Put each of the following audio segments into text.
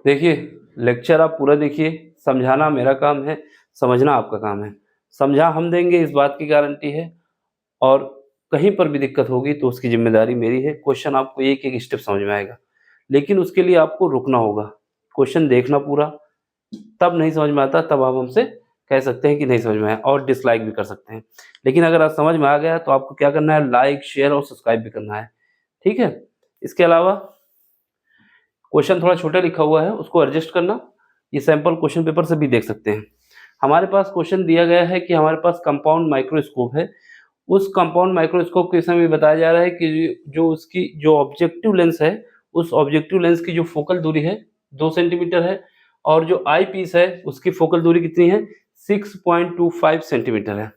देखिए, लेक्चर आप पूरा देखिए, समझाना मेरा काम है, समझना आपका काम है। समझा हम देंगे इस बात की गारंटी है, और कहीं पर भी दिक्कत होगी तो उसकी ज़िम्मेदारी मेरी है। क्वेश्चन आपको एक-एक स्टेप समझ में आएगा, लेकिन उसके लिए आपको रुकना होगा, क्वेश्चन देखना पूरा, तब नहीं समझ में आता तब आप हमसे कह सकते हैं कि नहीं समझ में आया और डिसलाइक भी कर सकते हैं। लेकिन अगर आज समझ में आ गया तो आपको क्या करना है, लाइक, शेयर और सब्सक्राइब भी करना है, ठीक है? इसके अलावा क्वेश्चन थोड़ा छोटा लिखा हुआ है, उसको एडजस्ट करना, ये सैंपल क्वेश्चन पेपर से भी देख सकते हैं। हमारे पास क्वेश्चन दिया गया है कि हमारे पास कंपाउंड माइक्रोस्कोप है, उस कंपाउंड माइक्रोस्कोप के विषय में बताया जा रहा है कि जो उसकी जो ऑब्जेक्टिव लेंस है, उस ऑब्जेक्टिव लेंस की जो फोकल दूरी है 2 सेंटीमीटर है, और जो आई पीस है उसकी फोकल दूरी कितनी है, 6.25 सेंटीमीटर है।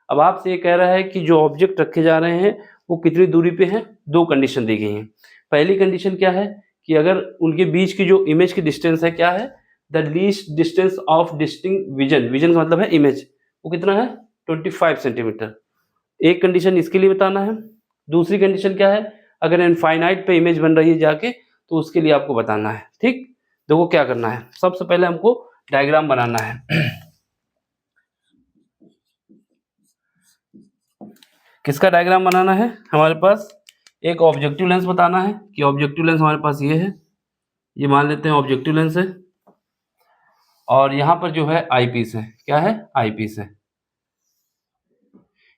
अब आपसे ये कह रहा है कि जो ऑब्जेक्ट रखे जा रहे हैं वो कितनी दूरी पे हैं, 2 कंडीशन दी गई हैं। पहली कंडीशन क्या है कि अगर उनके बीच की जो इमेज की डिस्टेंस है क्या है, the least distance of distinct vision, vision का मतलब है इमेज, वो कितना है 25 सेंटीमीटर। एक कंडीशन इसके लिए बताना है। दूसरी कंडीशन क्या है, अगर इनफाइनाइट पे इमेज बन रही है जाके तो उसके लिए आपको बताना है। ठीक, देखो क्या करना है, सबसे पहले हमको डायग्राम बनाना है। किसका डायग्राम बनाना है, हमारे पास एक ऑब्जेक्टिव लेंस बताना है कि ऑब्जेक्टिव लेंस हमारे पास ये है, ये मान लेते हैं ऑब्जेक्टिव लेंस है, और यहाँ पर जो है आई पीस है, क्या है, आई पीस है।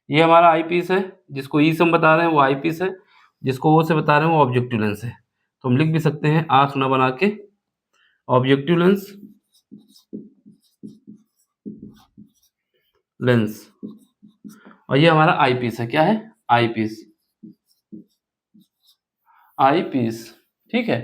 ये हमारा आई पीस है, जिसको ई से हम बता रहे हैं वो आई पीस है, जिसको ओ से बता रहे हैं वो ऑब्जेक्टिव लेंस है। तो हम लिख भी सकते हैं आँख ना बना के, ऑब्जेक्टिव लेंस, लेंस, और ये हमारा आई पीस है, क्या है, आई पीस, आई पीस, ठीक है।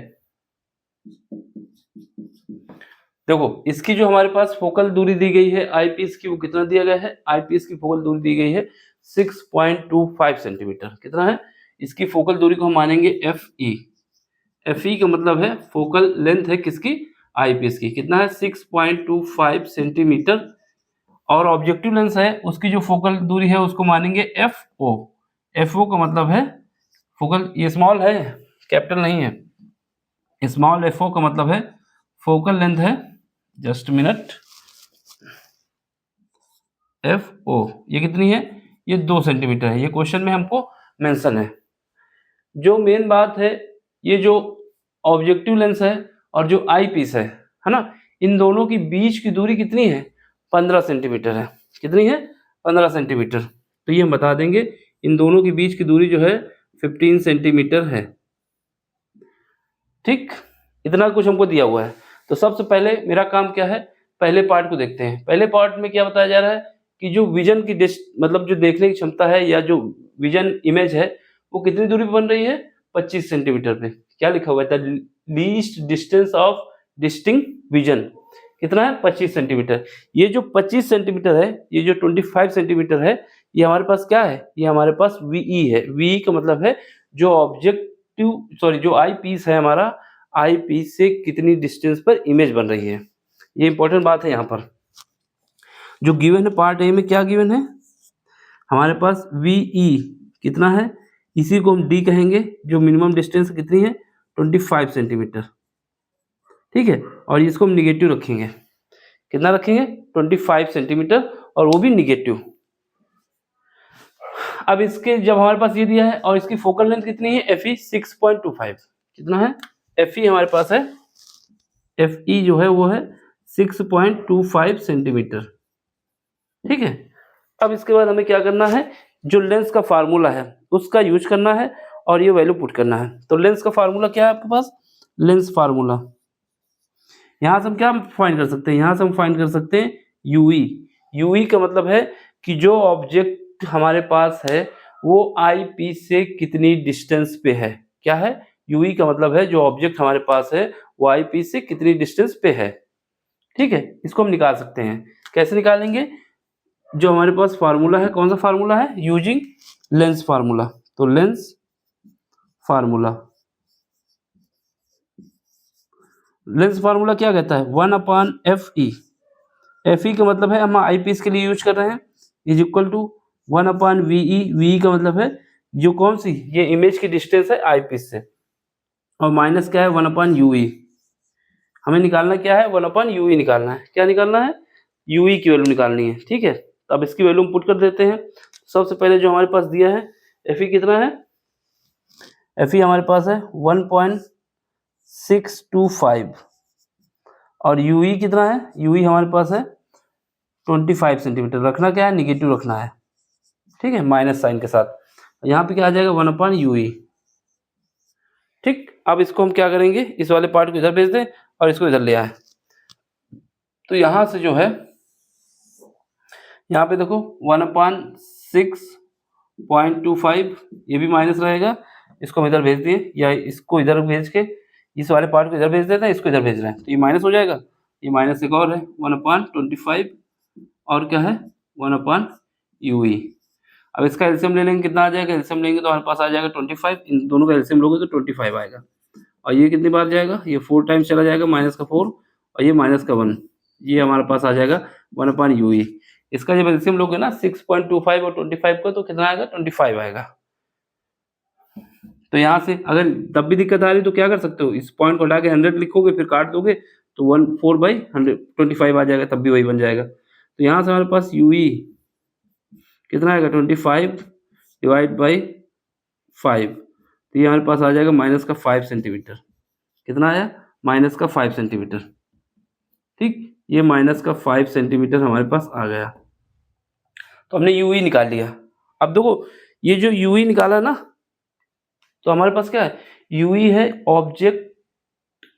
देखो इसकी जो हमारे पास फोकल दूरी दी गई है आई पीस की, वो कितना दिया गया है, आई पीस की फोकल दूरी दी गई है 6.25 सेंटीमीटर। कितना है, इसकी फोकल दूरी को हम मानेंगे एफ ई, एफ ई का मतलब है फोकल लेंथ है किसकी, आई पीस की, कितना है 6.25 सेंटीमीटर, और ऑब्जेक्टिव लेंस है उसकी जो फोकल दूरी है उसको मानेंगे एफ ओ, एफ ओ का मतलब है फोकल, ये स्मॉल है कैपिटल नहीं है, स्मॉल एफ ओ का मतलब है फोकल लेंथ है, जस्ट मिनट, एफ ओ, ये कितनी है, ये 2 सेंटीमीटर है, ये क्वेश्चन में हमको मेंशन है। जो मेन बात है, ये जो ऑब्जेक्टिव लेंस है और जो आई पीस है ना, इन दोनों की बीच की दूरी कितनी है, 15 सेंटीमीटर है। कितनी है, 15 सेंटीमीटर। तो ये हम बता देंगे, इन दोनों के बीच की दूरी जो है 15 सेंटीमीटर है। ठीक, इतना कुछ हमको दिया हुआ है। तो सबसे पहले मेरा काम क्या है, पहले पार्ट को देखते हैं। पहले पार्ट में क्या बताया जा रहा है कि जो विजन की मतलब जो देखने की क्षमता है या जो विजन इमेज है वो कितनी दूरी पे बन रही है, 25 सेंटीमीटर पे। क्या लिखा हुआ है, the least distance of distinct vision कितना है, 25 सेंटीमीटर। ये जो 25 सेंटीमीटर है, ये जो 25 सेंटीमीटर है, ये हमारे पास क्या है, ये हमारे पास वीई है। वीई का मतलब है जो जो आई पीस है हमारा, आई पीस से कितनी डिस्टेंस पर इमेज बन रही है, ये इंपॉर्टेंट बात है। यहाँ पर जो गिवन है पार्ट ए में, क्या गिवन है हमारे पास, वीई कितना है, इसी को हम डी कहेंगे, जो मिनिमम डिस्टेंस कितनी है 25 सेंटीमीटर, ठीक है। और इसको हम निगेटिव रखेंगे, कितना रखेंगे 25 सेंटीमीटर, और वो भी निगेटिव। अब इसके जब हमारे पास ये दिया है और इसकी फोकल लेंथ कितनी है, एफ ई 6.25, कितना है, एफ ई हमारे पास है, एफ ई जो है वो है 6.25 सेंटीमीटर, ठीक है। अब इसके बाद हमें क्या करना है, जो लेंस का फार्मूला है उसका यूज करना है और ये वैल्यू पुट करना है। तो लेंस का फार्मूला क्या है आपके पास, लेंस फार्मूला, यहाँ से हम क्या फाइंड कर सकते हैं, यहाँ से हम फाइंड कर सकते हैं यूई। यूई का मतलब है कि जो ऑब्जेक्ट हमारे पास है वो आई पीस से कितनी डिस्टेंस पे है, क्या है, यूई का मतलब है जो ऑब्जेक्ट हमारे पास है वो आई पीस से कितनी डिस्टेंस पे है, ठीक है। इसको हम निकाल सकते हैं, कैसे निकालेंगे, जो हमारे पास फार्मूला है, कौन सा फार्मूला है, यूजिंग लेंस फार्मूला। तो लेंस फार्मूला, लेंस फार्मूला क्या कहता है, 1/FE, एफ ई का मतलब है हम आई पीस के लिए यूज कर रहे हैं, is equal to 1/VE, VE का मतलब है जो कौन सी, ये इमेज की डिस्टेंस है आई पीस से, और माइनस क्या है 1/UE। हमें निकालना क्या है, 1/UE निकालना है। क्या निकालना है, UE की वैल्यू निकालनी है, ठीक है। तो अब इसकी वैल्यू हम पुट कर देते हैं। सबसे पहले जो हमारे पास दिया है Fe कितना है, Fe हमारे पास है 1.625 और UE कितना है, UE हमारे पास है 25 सेंटीमीटर। रखना क्या है, निगेटिव रखना है, ठीक है, माइनस साइन के साथ। यहाँ पे क्या आ जाएगा 1/UE, ठीक। अब इसको हम क्या करेंगे, इस वाले पार्ट को इधर भेज दें और इसको इधर ले आए। तो यहाँ से जो है, यहाँ पे देखो 1/6.25 ये भी माइनस रहेगा, इसको हम इधर भेज दिए, या इसको इधर भेज के इस वाले पार्ट को इधर भेज देते हैं, इसको इधर भेज रहे हैं, तो ये माइनस हो जाएगा। ये माइनस एक और है 1/25 और क्या है 1/UE। अब इसका एलसीएम ले लेंगे, कितना आ जाएगा, एलसीएम लेंगे तो हमारे पास आ जाएगा 25। इन दोनों का एलसीएम लोगे तो 25 आएगा। और ये कितनी बार जाएगा, ये 4 टाइम्स चला जाएगा, माइनस का 4 और ये माइनस का 1, ये हमारे पास आ जाएगा 1/UE। इसका जब एलसीएम लोगे ना 6.25 और 25 का, तो कितना आएगा 25 आएगा। तो यहाँ से अगर तब भी दिक्कत आ रही तो क्या कर सकते हो, इस पॉइंट को हटा के 100 लिखोगे, फिर काट दोगे तो 4/125 आ जाएगा, तब भी वही बन जाएगा। तो यहाँ से हमारे पास UE कितना आएगा 25 डिवाइड बाई 5, तो ये हमारे पास आ जाएगा माइनस का 5 सेंटीमीटर। कितना आया, माइनस का 5 सेंटीमीटर, ठीक। ये माइनस का 5 सेंटीमीटर हमारे पास आ गया। तो हमने UE निकाल लिया। अब देखो ये जो UE निकाला ना, तो हमारे पास क्या है, UE है ऑब्जेक्ट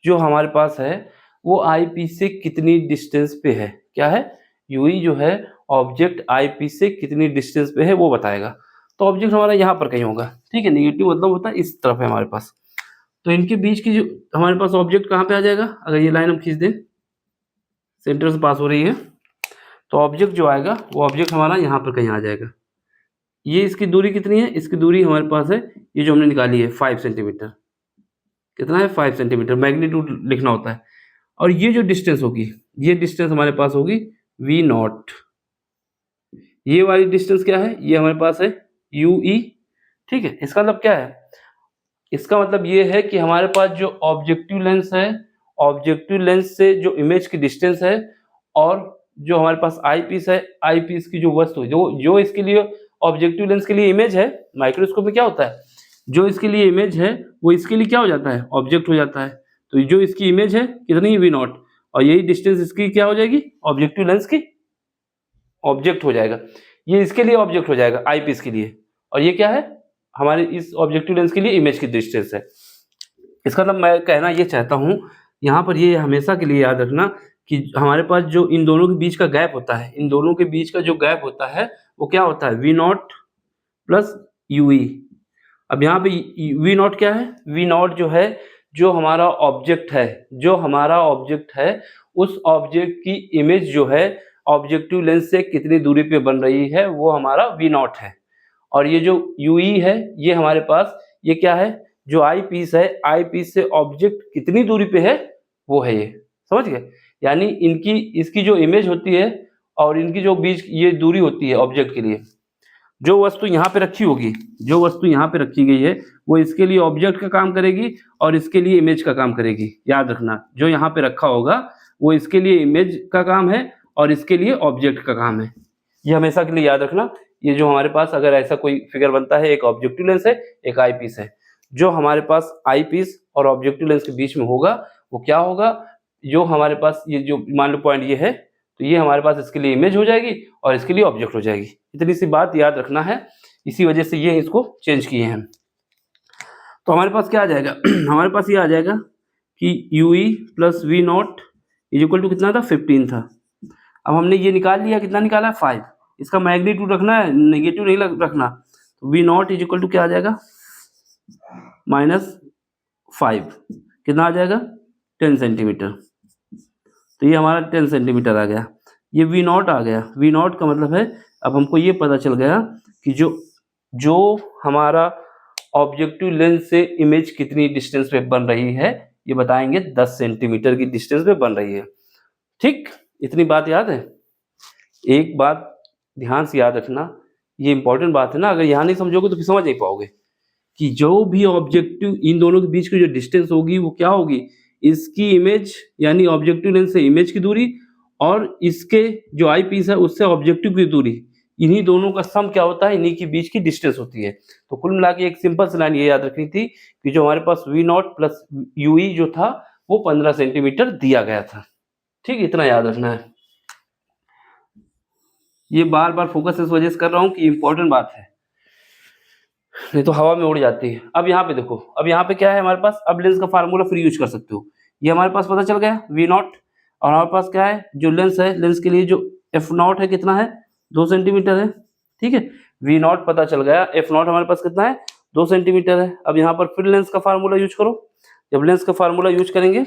जो हमारे पास है वो IP से कितनी डिस्टेंस पे है। क्या है, UE जो है ऑब्जेक्ट IP से कितनी डिस्टेंस पे है वो बताएगा। तो ऑब्जेक्ट हमारा यहाँ पर कहीं होगा, ठीक है। नेगेटिव मतलब होता है इस तरफ है हमारे पास, तो इनके बीच की जो हमारे पास ऑब्जेक्ट कहाँ पे आ जाएगा, अगर ये लाइन हम खींच दें, सेंटर से पास हो रही है, तो ऑब्जेक्ट जो आएगा वो ऑब्जेक्ट हमारा यहाँ पर कहीं आ जाएगा। ये इसकी दूरी कितनी है, इसकी दूरी हमारे पास है, ये जो हमने निकाली है 5 सेंटीमीटर। कितना है 5 सेंटीमीटर, मैग्नीट्यूड लिखना होता है। और ये जो डिस्टेंस होगी, ये डिस्टेंस हमारे पास होगी V0। ये वाली डिस्टेंस क्या है, ये हमारे पास है UE, ठीक है। इसका मतलब क्या है, इसका मतलब ये है कि हमारे पास जो ऑब्जेक्टिव लेंस है, ऑब्जेक्टिव लेंस से जो इमेज की डिस्टेंस है, और जो हमारे पास आई पीस है, आई पीस की जो वस्तु है, जो इसके लिए ऑब्जेक्टिव लेंस के लिए इमेज है, माइक्रोस्कोप में क्या होता है, जो इसके लिए इमेज है वो इसके लिए क्या हो जाता है, ऑब्जेक्ट हो जाता है। तो जो इसकी इमेज है कितनी है V0, और यही डिस्टेंस इसकी क्या हो जाएगी, ऑब्जेक्टिव लेंस की ऑब्जेक्ट हो जाएगा। ये इसके लिए ऑब्जेक्ट हो जाएगा आई पीस के लिए, और ये क्या है, हमारे इस ऑब्जेक्टिव लेंस के लिए इमेज की डिस्टेंस है। इसका मतलब मैं कहना ये चाहता हूँ, यहाँ पर ये हमेशा के लिए याद रखना कि हमारे पास जो इन दोनों के बीच का गैप होता है, इन दोनों के बीच का जो गैप होता है वो क्या होता है, V0 प्लस UE। अब यहाँ पे V0 क्या है, V0 जो है, जो हमारा ऑब्जेक्ट है, जो हमारा ऑब्जेक्ट है, उस ऑब्जेक्ट की इमेज जो है ऑब्जेक्टिव लेंस से कितनी दूरी पे बन रही है, वो हमारा V0 है। और ये जो UE है, ये हमारे पास ये क्या है, जो आई पीस है, आई पीस से ऑब्जेक्ट कितनी दूरी पे है वो है ये, समझ गए। यानी इनकी इसकी जो इमेज होती है और इनकी जो बीच ये दूरी होती है ऑब्जेक्ट के लिए, जो वस्तु यहाँ पे रखी होगी, जो वस्तु यहाँ पे रखी गई है वो इसके लिए ऑब्जेक्ट का काम करेगी और इसके लिए इमेज का काम करेगी। याद रखना, जो यहाँ पे रखा होगा वो इसके लिए इमेज का काम है और इसके लिए ऑब्जेक्ट का काम है। ये हमेशा के लिए याद रखना। ये जो हमारे पास अगर ऐसा कोई फिगर बनता है, एक ऑब्जेक्टिव लेंस है, एक आई पीस है, जो हमारे पास आई पीस और ऑब्जेक्टिव लेंस के बीच में होगा वो क्या होगा, जो हमारे पास ये जो मान लो पॉइंट ये है, तो ये हमारे पास इसके लिए इमेज हो जाएगी और इसके लिए ऑब्जेक्ट हो जाएगी। इतनी सी बात याद रखना है, इसी वजह से ये इसको चेंज किए हैं। तो हमारे पास क्या आ जाएगा हमारे पास ये आ जाएगा कि UE plus V0 is equal to कितना था, 15 था। अब हमने ये निकाल लिया, कितना निकाला है 5। इसका मैग्नीट्यूड रखना है, नेगेटिव नहीं रखना। तो V0 इज इक्वल टू क्या आ जाएगा, -5। कितना आ जाएगा 10 सेंटीमीटर। तो ये हमारा 10 सेंटीमीटर आ गया, ये V0 आ गया। V0 का मतलब है, अब हमको ये पता चल गया कि जो हमारा ऑब्जेक्टिव लेंस से इमेज कितनी डिस्टेंस पे बन रही है, ये बताएंगे 10 सेंटीमीटर की डिस्टेंस पे बन रही है। ठीक, इतनी बात याद है। एक बात ध्यान से याद रखना, ये इंपॉर्टेंट बात है ना, अगर यहाँ नहीं समझोगे तो फिर समझ नहीं पाओगे कि जो भी ऑब्जेक्टिव इन दोनों के बीच की जो डिस्टेंस होगी वो क्या होगी, इसकी इमेज यानी ऑब्जेक्टिव लेंस से इमेज की दूरी और इसके जो आई पीस है उससे ऑब्जेक्टिव की दूरी, इन्हीं दोनों का सम क्या होता है, इन्हीं के बीच की डिस्टेंस होती है। तो कुल मिला के एक सिंपल सी लाइन ये याद रखनी थी कि जो हमारे पास वी नॉट प्लस यूई जो था वो 15 सेंटीमीटर दिया गया था। ठीक, इतना याद रखना है। ये बार बार फोकस इस वजह से कर रहा हूँ कि इंपॉर्टेंट बात है, नहीं तो हवा में उड़ जाती है। अब यहाँ पे देखो, अब यहाँ पे क्या है हमारे पास, अब लेंस का फार्मूला फ्री यूज कर सकते हो। ये हमारे पास पता चल गया वी नॉट, और हमारे पास क्या है जो लेंस है, लेंस के लिए जो एफ नॉट है कितना है 2 सेंटीमीटर है। ठीक है, वी नॉट पता चल गया, एफ नॉट हमारे पास कितना है 2 सेंटीमीटर है। अब यहाँ पर फिर लेंस का फार्मूला यूज करो। जब लेंस का फार्मूला यूज करेंगे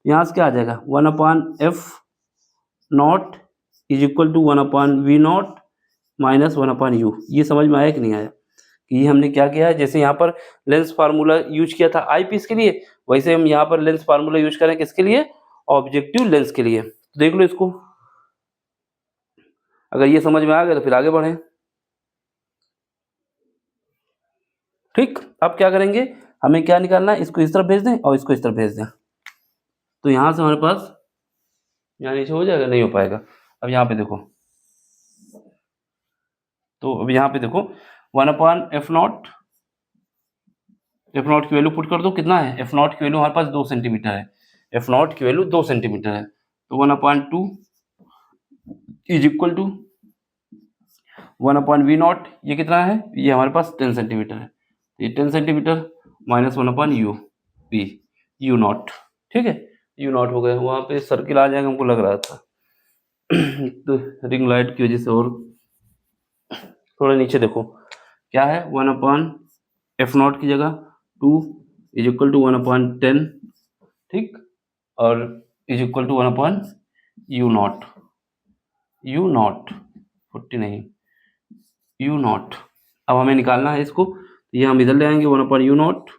यहाँ से क्या आ जाएगा 1/f not is equal to 1/v not minus 1/u। ये समझ में आया कि नहीं आया कि ये हमने क्या किया है, जैसे यहाँ पर लेंस फार्मूला यूज किया था आई पीस के लिए, वैसे हम यहाँ पर लेंस फार्मूला यूज करें किसके लिए, ऑब्जेक्टिव लेंस के लिए। तो देख लो इसको, अगर ये समझ में आ गया तो फिर आगे बढ़ें। ठीक, अब क्या करेंगे, हमें क्या निकालना है, इसको इस तरफ भेज दें और इसको इस तरफ भेज दें, तो यहाँ से हमारे पास यहाँ नीचे हो जाएगा, नहीं हो पाएगा। अब यहाँ पे देखो, तो अब यहाँ पे देखो 1/f नॉट, एफ नॉट की वैल्यू पुट कर दो, कितना है एफ नॉट की वैल्यू हमारे पास 2 सेंटीमीटर है, एफ नॉट की वैल्यू 2 सेंटीमीटर है। तो 1/2 is equal to 1/v not, ये कितना है, ये हमारे पास 10 सेंटीमीटर है, ये 10 centimetre minus 1/u p u not. ठीक है, यू नॉट हो गया, वहाँ पे सर्किल आ जाएगा हमको लग रहा था तो रिंग लाइट की वजह से। और थोड़ा नीचे देखो क्या है 1/f नॉट की जगह 2 इज इक्वल टू 1/10। ठीक, और is equal to 1/u not, u not 40 नहीं u नॉट। अब हमें निकालना है इसको, ये हम इधर ले आएंगे 1/u not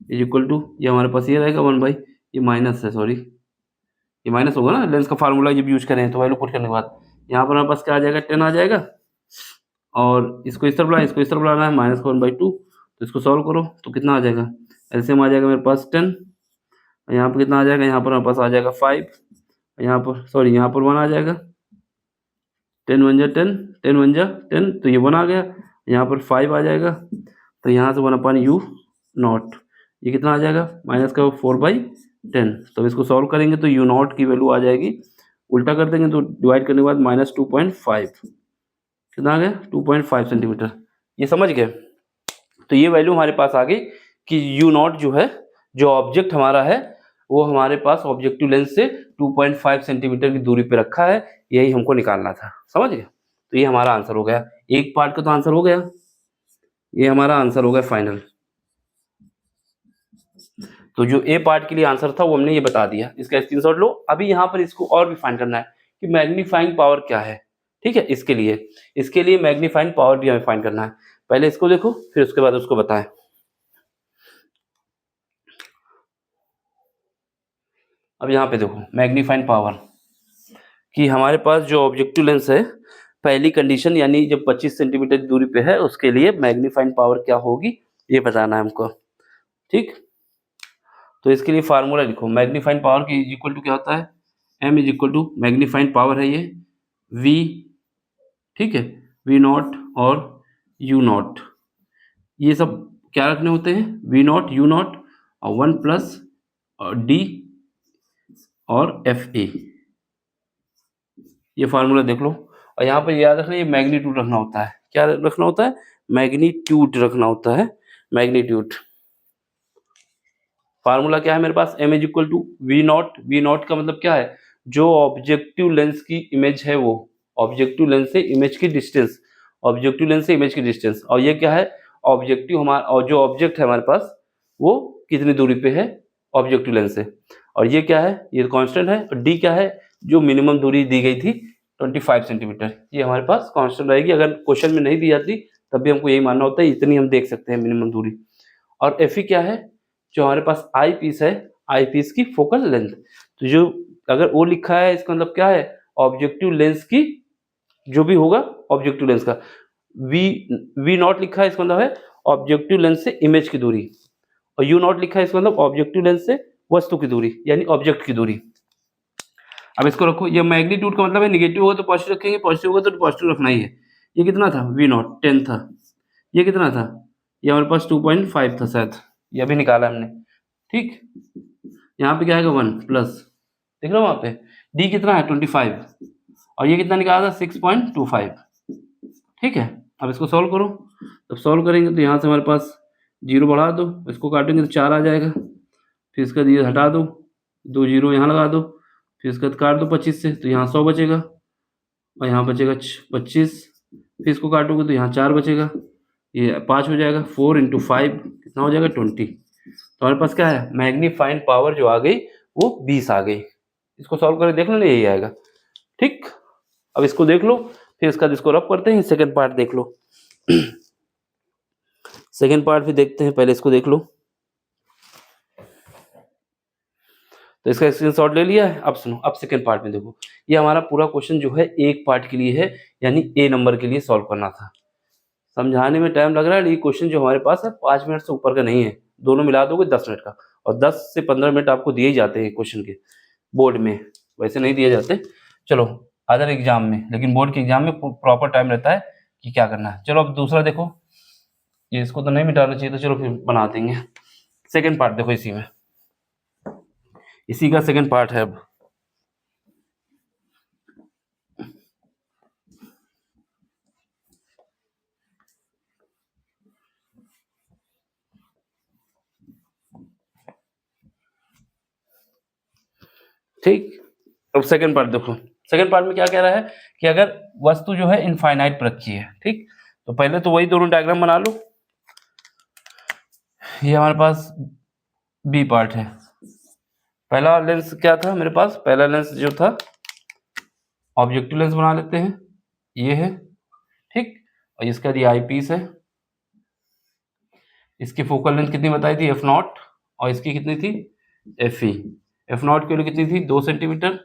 is equal to, ये हमारे पास ये रहेगा 1 बाई, ये माइनस है, सॉरी ये माइनस होगा ना, लेंस का फार्मूला जब यूज करें तो वैल्यू पुट करने के बाद यहाँ पर हमारे पास क्या आ जाएगा 10 आ जाएगा, और इसको इस तरफ लाना, इसको इस तरफ लाना है माइनस का 1/2। तो इसको सॉल्व करो तो कितना आ जाएगा, एलसीएम आ जाएगा मेरे पास 10, यहाँ पर कितना आ जाएगा, यहाँ पर हमारे पास आ जाएगा 5, यहाँ पर सॉरी यहाँ पर 1 आ जाएगा, 10 1 जा 10, 10 1 जा 10, तो ये 1 आ गया, यहाँ पर 5 आ जाएगा, तो यहाँ से 1/u नॉट, ये कितना आ जाएगा माइनस का 4/10। तो इसको सॉल्व करेंगे तो u नॉट की वैल्यू आ जाएगी, उल्टा कर देंगे तो डिवाइड करने के बाद माइनस 2.5, कितना आ गया 2.5 सेंटीमीटर। ये समझ गए, तो ये वैल्यू हमारे पास आ गई कि u नॉट जो है, जो ऑब्जेक्ट हमारा है वो हमारे पास ऑब्जेक्टिव लेंस से 2.5 सेंटीमीटर की दूरी पे रखा है, यही हमको निकालना था। समझ गए, तो ये हमारा आंसर हो गया, एक पार्ट का तो आंसर हो गया, ये हमारा आंसर हो गया फाइनल। तो जो ए पार्ट के लिए आंसर था वो हमने ये बता दिया, इसका स्क्रीनशॉट लो। अभी यहाँ पर इसको और भी फाइंड करना है कि मैग्नीफाइंग पावर क्या है। ठीक है, इसके लिए मैग्नीफाइंग पावर भी हमें फाइंड करना है। पहले इसको देखो फिर उसके बाद उसको बताएं। अब यहाँ पे देखो मैग्नीफाइंग पावर कि हमारे पास जो ऑब्जेक्टिव लेंस है, पहली कंडीशन यानी जब 25 सेंटीमीटर की दूरी पे है उसके लिए मैग्नीफाइंग पावर क्या होगी ये बताना है हमको। ठीक, तो इसके लिए फार्मूला लिखो, मैग्नीफाइंग पावर की इज इक्वल टू क्या होता है, m is equal to magnifying power है ये v, ठीक है, v नॉट और u नॉट, ये सब क्या रखने होते हैं, v नॉट u नॉट और 1 प्लस d और fa, ये फार्मूला देख लो। और यहाँ पर याद रखना ये मैग्नीट्यूड रखना होता है, क्या रखना होता है, मैग्नीट्यूड रखना होता है, मैग्नीट्यूड। फार्मूला क्या है मेरे पास, m is equal to V not का मतलब क्या है, जो ऑब्जेक्टिव लेंस की इमेज है वो ऑब्जेक्टिव लेंस से इमेज की डिस्टेंस, ऑब्जेक्टिव लेंस से इमेज की डिस्टेंस, और ये क्या है ऑब्जेक्टिव हमारा, और जो ऑब्जेक्ट है हमारे पास वो कितनी दूरी पे है ऑब्जेक्टिव लेंस से, और ये क्या है ये कांस्टेंट है, और डी क्या है जो मिनिमम दूरी दी गई थी 25 सेंटीमीटर, ये हमारे पास कांस्टेंट रहेगी। अगर क्वेश्चन में नहीं दी जाती तब भी हमको यही मानना होता है, इतनी हम देख सकते हैं मिनिमम दूरी। और एफ क्या है, जो हमारे पास आई पीस है, आई पीस की फोकल लेंथ, तो जो अगर वो लिखा है इसका मतलब क्या है, ऑब्जेक्टिव लेंस की जो भी होगा ऑब्जेक्टिव लेंस का, वी नॉट लिखा है इसका मतलब है ऑब्जेक्टिव लेंस से इमेज की दूरी, और यू नॉट लिखा है इसका मतलब ऑब्जेक्टिव लेंस से वस्तु की दूरी यानी ऑब्जेक्ट की दूरी। अब इसको रखो, ये मैग्नीट्यूड का मतलब है निगेटिव होगा तो पॉजिटिव रखेंगे, पॉजिटिव होगा तो पॉजिटिव रखना ही है। ये कितना था V0 10 था, ये कितना था, ये हमारे पास 2.5 था शायद, ये अभी निकाला हमने। ठीक, यहाँ पे क्या आएगा 1 प्लस, देख रहे हो वहाँ पे D कितना है 25 और ये कितना निकाला था 6.25। ठीक है, अब इसको सॉल्व करो, जब सॉल्व करेंगे तो यहाँ से हमारे पास 0 बढ़ा दो, इसको काटेंगे तो 4 आ जाएगा, फिर इसका ये हटा दो, 2 0 यहाँ लगा दो, फिर इसका काट दो 25 से तो यहाँ 100 बचेगा और यहाँ बचेगा 25, फिर इसको काटोगे तो यहाँ 4 बचेगा, ये 5 हो जाएगा, 4 × 5 कितना हो जाएगा 20। तो हमारे पास क्या है, मैग्नीफाइंग पावर जो आ गई वो 20 आ गई। इसको सॉल्व करके देख लो ना, यही आएगा। ठीक, अब इसको देख लो, फिर इसका जिसको रफ करते हैं, सेकंड पार्ट देख लो। सेकंड पार्ट भी देखते हैं, पहले इसको देख लो। तो इसका स्क्रीनशॉट ले लिया है। अब सुनो, अब सेकंड पार्ट में देखो, ये हमारा पूरा क्वेश्चन जो है एक पार्ट के लिए है, यानी A नंबर के लिए सॉल्व करना था। समझाने में टाइम लग रहा है, ये क्वेश्चन जो हमारे पास है 5 मिनट से ऊपर का नहीं है, दोनों मिला दोगे 10 मिनट का, और 10 से 15 मिनट आपको दिए ही जाते हैं क्वेश्चन के, बोर्ड में वैसे नहीं दिए जाते। चलो अदर एग्जाम में, लेकिन बोर्ड के एग्जाम में प्रॉपर टाइम रहता है कि क्या करना है। चलो अब दूसरा देखो, ये इसको तो नहीं मिटाना चाहिए, तो चलो फिर बना देंगे। सेकेंड पार्ट देखो, इसी में, इसी का सेकेंड पार्ट है। अब ठीक, अब सेकेंड पार्ट देखो। सेकेंड पार्ट में क्या कह रहा है कि अगर वस्तु जो है इनफाइनाइट पर रखी है, ठीक, तो पहले तो वही दोनों डायग्राम बना लो। ये हमारे पास बी पार्ट है। पहला लेंस क्या था मेरे पास, पहला लेंस जो था ऑब्जेक्टिव लेंस बना लेते हैं, ये है, ठीक, और इसका दी आई पीस है। इसकी फोकल लेंथ कितनी बताई थी F0, और इसकी कितनी थी FE। F0 की वैल्यू कितनी थी 2 सेंटीमीटर,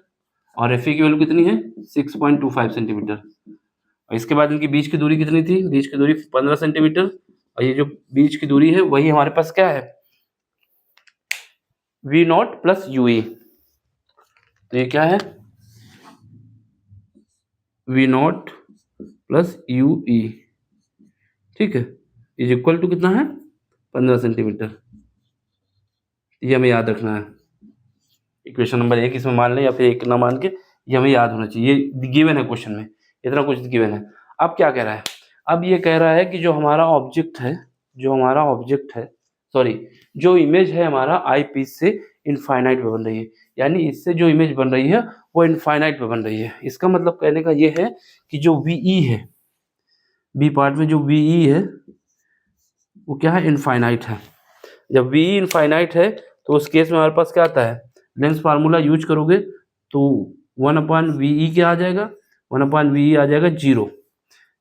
और FE की वैल्यू कितनी है 6.25 सेंटीमीटर। और इसके बाद इनकी बीच की दूरी कितनी थी, बीच की दूरी 15 सेंटीमीटर, और ये जो बीच की दूरी है वही हमारे पास क्या है V0 प्लस UE। तो ये क्या है V0 प्लस UE, ठीक है, इज इक्वल टू कितना है 15 सेंटीमीटर। ये हमें याद रखना है, इक्वेशन नंबर 1 इसमें मान लें या फिर 1 ना मान के, ये हमें याद होना चाहिए। ये गिवन है क्वेश्चन में, इतना कुछ गिवन है। अब क्या कह रहा है, अब ये कह रहा है कि जो हमारा ऑब्जेक्ट है, जो हमारा ऑब्जेक्ट है, सॉरी, जो इमेज है हमारा आई पीस से इनफाइनाइट पे बन रही है, यानी इससे जो इमेज बन रही है वो इनफाइनाइट पे बन रही है। इसका मतलब कहने का ये है कि जो VE है, बी पार्ट में जो VE है वो क्या है इनफाइनाइट है। जब VE इनफाइनाइट है तो उस केस में हमारे पास क्या आता है, लेंस फार्मूला यूज करोगे तो 1/VE क्या आ जाएगा, 1/VE आ जाएगा 0।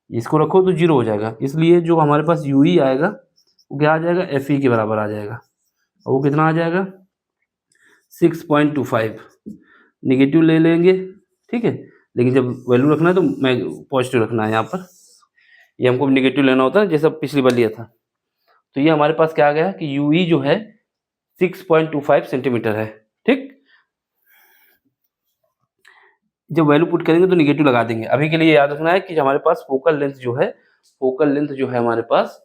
इसको रखो तो 0 हो जाएगा, इसलिए जो हमारे पास UE आएगा वो क्या आ जाएगा FE के बराबर आ जाएगा, और वो कितना आ जाएगा 6.25। निगेटिव ले लेंगे, ठीक है, लेकिन जब वैल्यू रखना है तो मैं पॉजिटिव रखना है यहाँ पर, ये हमको निगेटिव लेना होता है जैसा पिछली बार लिया था। तो ये हमारे पास क्या आ गया कि UE जो है 6.25 सेंटीमीटर है, ठीक। जब वैल्यू पुट करेंगे तो निगेटिव लगा देंगे। अभी के लिए याद रखना है कि हमारे पास फोकल लेंथ जो है, फोकल लेंथ जो है हमारे पास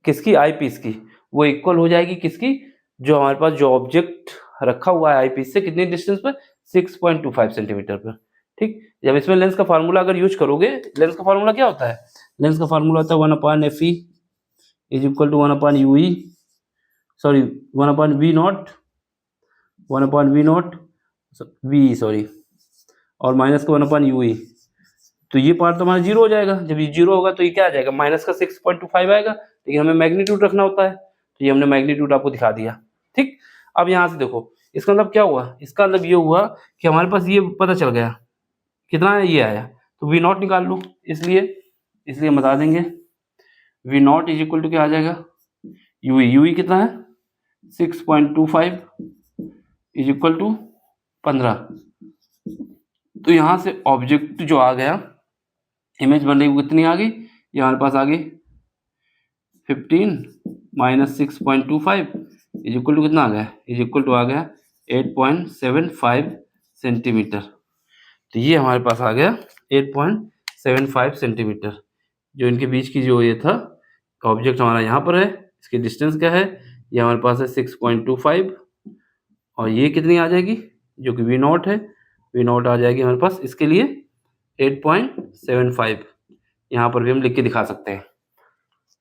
किसकी, आई पीस की, वो इक्वल हो जाएगी किसकी, जो हमारे पास जो ऑब्जेक्ट रखा हुआ है आई पीस से कितनी डिस्टेंस पर 6.25 सेंटीमीटर पर, ठीक। जब इसमें लेंस का फार्मूला अगर यूज करोगे, लेंस का फार्मूला क्या होता है, लेंस का फार्मूला होता है 1/FE is equal to 1/UE, sorry 1/V0, 1/V0 VE sorry, और माइनस का 1/UE। तो ये पार्ट तो हमारा 0 हो जाएगा, जब ये 0 होगा तो ये क्या आ जाएगा माइनस का 6.25 आएगा, लेकिन हमें मैग्नीट्यूड रखना होता है, तो ये हमने मैग्नीट्यूड आपको दिखा दिया, ठीक। अब यहाँ से देखो इसका मतलब क्या हुआ, इसका मतलब ये हुआ कि हमारे पास ये पता चल गया कितना है, ये आया, तो V0 निकाल लो, इसलिए हम बता देंगे V0 इज इक्वल टू क्या आ जाएगा UE कितना है 6.25 इज इक्वल टू 15। तो यहाँ से ऑब्जेक्ट जो आ गया, इमेज बन रही वो कितनी आ गई, ये हमारे पास आ गई 15 - 6.25 इज इक्वल टू कितना आ गया, इज इक्वल टू आ गया 8.75 सेंटीमीटर। तो ये हमारे पास आ गया 8.75 सेंटीमीटर। जो इनके बीच की जो ये था ऑब्जेक्ट हमारा यहाँ पर है, इसकी डिस्टेंस क्या है, ये हमारे पास है 6.25 और ये कितनी आ जाएगी जो कि V0 है, V0 आ जाएगी हमारे पास इसके लिए 8.75। यहाँ पर भी हम लिख के दिखा सकते हैं।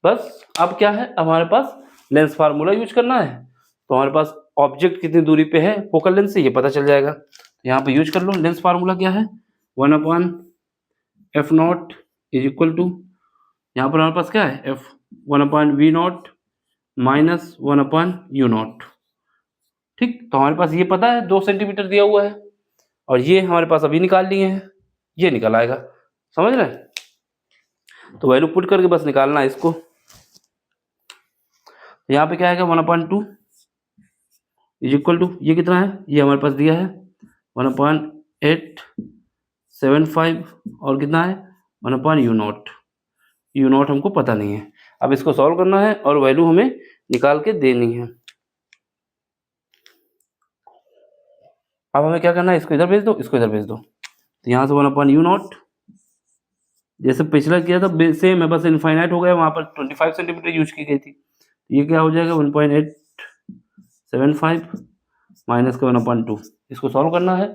बस अब क्या है, अब हमारे पास लेंस फार्मूला यूज करना है। तो हमारे पास ऑब्जेक्ट कितनी दूरी पे है फोकल लेंथ से ये पता चल जाएगा। तो यहाँ पे यूज कर लो, लेंस फार्मूला क्या है, 1/f0 इज इक्वल टू, यहाँ पर हमारे पास क्या है f 1/v0 माइनस 1/u0। ठीक, तो हमारे पास ये पता है 2 सेंटीमीटर दिया हुआ है और ये हमारे पास अभी निकाल लिए हैं, ये निकल आएगा, समझ रहे हैं। तो वैल्यू पुट करके बस निकालना है इसको। यहाँ पे क्या आएगा 1/2 इज इक्वल टू, ये कितना है, ये हमारे पास दिया है 1/875 और कितना है 1/u0। u0 हमको पता नहीं है, अब इसको सॉल्व करना है और वैल्यू हमें निकाल के देनी है। अब हमें क्या करना है, इसको इधर भेज दो, इसको इधर भेज दो। तो यहाँ से 1/u0 जैसे पिछला किया था सेम है, बस इनफाइनाइट हो गया, वहाँ पर 25 सेंटीमीटर यूज की गई थी। ये क्या हो जाएगा 1.875 माइनस का 1/2। इसको सॉल्व करना है,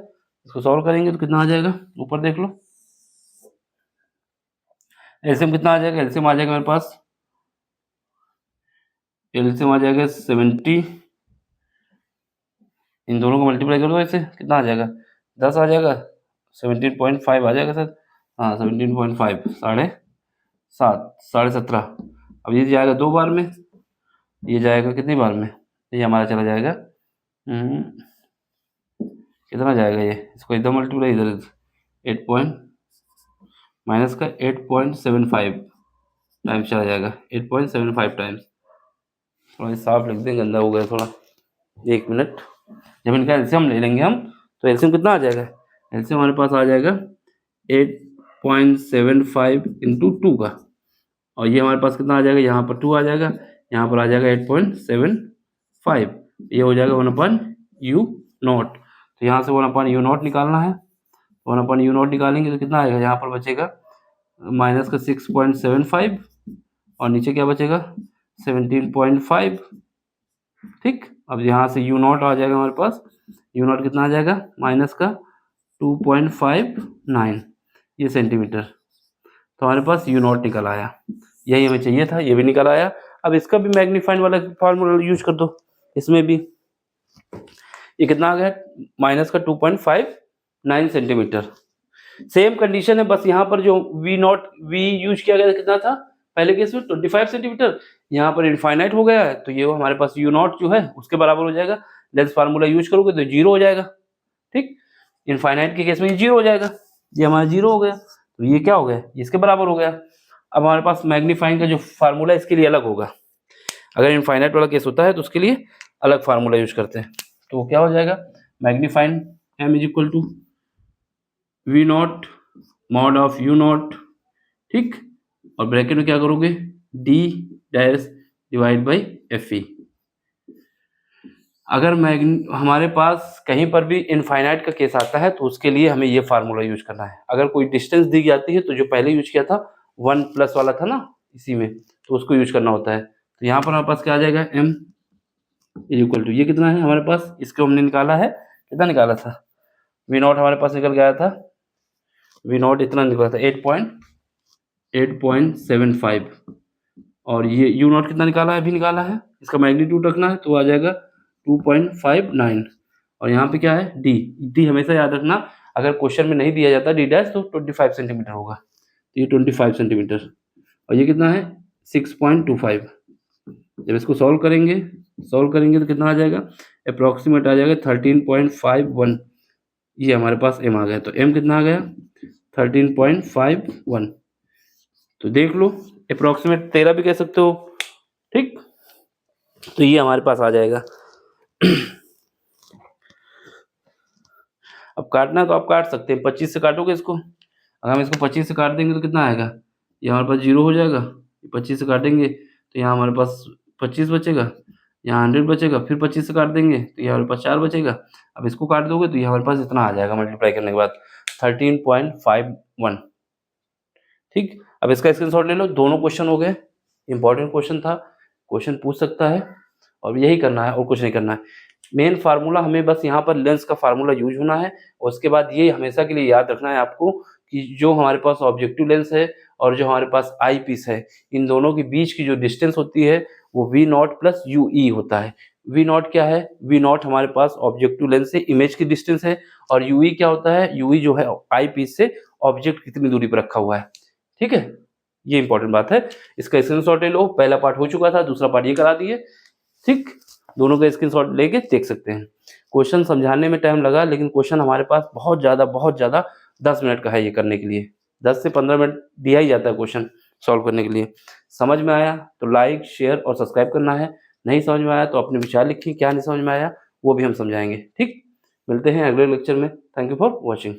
इसको सॉल्व करेंगे तो कितना आ जाएगा, ऊपर देख लो एलसीएम कितना आ जाएगा, एलसीएम आ जाएगा मेरे पास, एलसीएम आ जाएगा 70, इन दोनों को मल्टीप्लाई कर दो ऐसे, कितना आ जाएगा 10 आ जाएगा, 17.5 आ जाएगा सर, हाँ 17.5, 17.5। अब ये जाएगा 2 बार में, ये जाएगा कितनी बार में, ये हमारा चला जाएगा कितना जाएगा ये, इसको इधर मल्टीप्लाई इधर 8 माइनस का 8.75 टाइम्स चला जाएगा, 8.75 टाइम्स। थोड़ा साफ लिख दें, गंदा हो गया थोड़ा, 1 मिनट। जब इनका एलसीएम ले लेंगे हम तो एलसीएम कितना आ जाएगा, एलसीएम हमारे पास आ जाएगा 8.75 इंटू 2 का, और ये हमारे पास कितना आ जाएगा, यहाँ पर 2 आ जाएगा, यहाँ पर आ जाएगा 8.75, ये हो जाएगा 1/u0। तो यहाँ से 1/u0 निकालना है, 1/u0 निकालेंगे तो कितना आएगा, यहाँ पर बचेगा माइनस का 6.75 और नीचे क्या बचेगा 17.5। ठीक, अब यहाँ से u0 आ जाएगा हमारे पास, u0 कितना आ जाएगा माइनस का 2.59 ये सेंटीमीटर। तो हमारे पास u0 निकल आया, यही हमें चाहिए था, ये भी निकल आया। अब इसका भी मैग्नीफाइंग वाला फार्मूला यूज कर दो, इसमें भी ये कितना आ गया माइनस का 2.59 सेंटीमीटर। सेम कंडीशन है, बस यहाँ पर जो v यूज किया गया कितना था पहले केस में 25 सेंटीमीटर, यहाँ पर इनफाइनाइट हो गया है तो ये हमारे पास u0 जो है उसके बराबर हो जाएगा। लेंस फार्मूला यूज करोगे तो 0 हो जाएगा। ठीक, इनफाइनाइट के केस में ये 0 हो जाएगा, ये हमारा 0 हो गया, तो ये क्या हो गया, ये इसके बराबर हो गया। अब हमारे पास मैग्नीफाइंग का जो फार्मूला इसके लिए अलग होगा, अगर इनफाइनाइट वाला केस होता है तो उसके लिए अलग फार्मूला यूज करते हैं। तो क्या हो जाएगा magnifying m is equal to v0 mod of u0। ठीक, और ब्रैकेट में क्या करोगे d dash divide by fe। अगर हमारे पास कहीं पर भी इनफाइनाइट का केस आता है तो उसके लिए हमें ये फार्मूला यूज करना है। अगर कोई डिस्टेंस दी जाती है तो जो पहले यूज किया था 1 प्लस वाला था ना इसी में, तो उसको यूज करना होता है। तो यहाँ पर हमारे पास क्या आ जाएगा m इज इक्वल टू, ये कितना है हमारे पास, इसको हमने निकाला है, कितना निकाला था v0 हमारे पास निकल गया था, v0 इतना निकला था 8.75 और ये u0 कितना निकाला है, अभी निकाला है, इसका मैग्नीट्यूड रखना है तो आ जाएगा 2.59 और यहाँ पे क्या है d हमेशा याद रखना, अगर क्वेश्चन में नहीं दिया जाता d डैश तो 25 सेंटीमीटर होगा, तो ये 25 सेंटीमीटर और ये कितना है 6.25। जब इसको सॉल्व करेंगे तो कितना आ जाएगा, अप्रॉक्सीमेट आ जाएगा 13.51, ये हमारे पास m आ गया। तो m कितना आ गया 13.51, तो देख लो अप्रॉक्सीमेट 13 भी कह सकते हो। ठीक, तो ये हमारे पास आ जाएगा। अब काटना है तो आप काट सकते हैं, 25 से काटोगे इसको, अगर हम इसको 25 से काट देंगे तो कितना आएगा, ये हमारे पास 0 हो जाएगा, 25 से काटेंगे तो यहाँ हमारे पास 25 बचेगा, यहाँ 100 बचेगा, फिर 25 से काट देंगे तो ये हमारे पास 4 बचेगा। अब इसको काट दोगे तो ये हमारे पास इतना आ जाएगा मल्टीप्लाई करने के बाद 13.51। ठीक, अब इसका स्क्रीनशॉट ले लो। दोनों क्वेश्चन हो गए, इंपॉर्टेंट क्वेश्चन था, क्वेश्चन पूछ सकता है और यही करना है और कुछ नहीं करना है। मेन फार्मूला हमें बस यहाँ पर लेंस का फार्मूला यूज होना है और उसके बाद ये हमेशा के लिए याद रखना है आपको कि जो हमारे पास ऑब्जेक्टिव लेंस है और जो हमारे पास आई पीस है, इन दोनों के बीच की जो डिस्टेंस होती है वो V not plus U E होता है। वी नॉट क्या है? वी नॉट हमारे पास ऑब्जेक्टिव लेंस से इमेज की डिस्टेंस है और यू ई क्या होता है? यू ई जो है आई पीस से ऑब्जेक्ट कितनी दूरी पर रखा हुआ है। ठीक है, ये इंपॉर्टेंट बात है। इसका स्क्रीनशॉट ले लो, पहला पार्ट हो चुका था, दूसरा पार्ट ये करा दिए। ठीक, दोनों का स्क्रीनशॉट लेके देख सकते हैं। क्वेश्चन समझाने में टाइम लगा, लेकिन क्वेश्चन हमारे पास बहुत ज़्यादा 10 मिनट का है ये करने के लिए। 10 से 15 मिनट दिया ही जाता है क्वेश्चन सॉल्व करने के लिए। समझ में आया तो लाइक, शेयर और सब्सक्राइब करना है। नहीं समझ में आया तो अपने विचार लिखिए, क्या नहीं समझ में आया वो भी हम समझाएंगे। ठीक, मिलते हैं अगले लेक्चर में। Thank you for watching.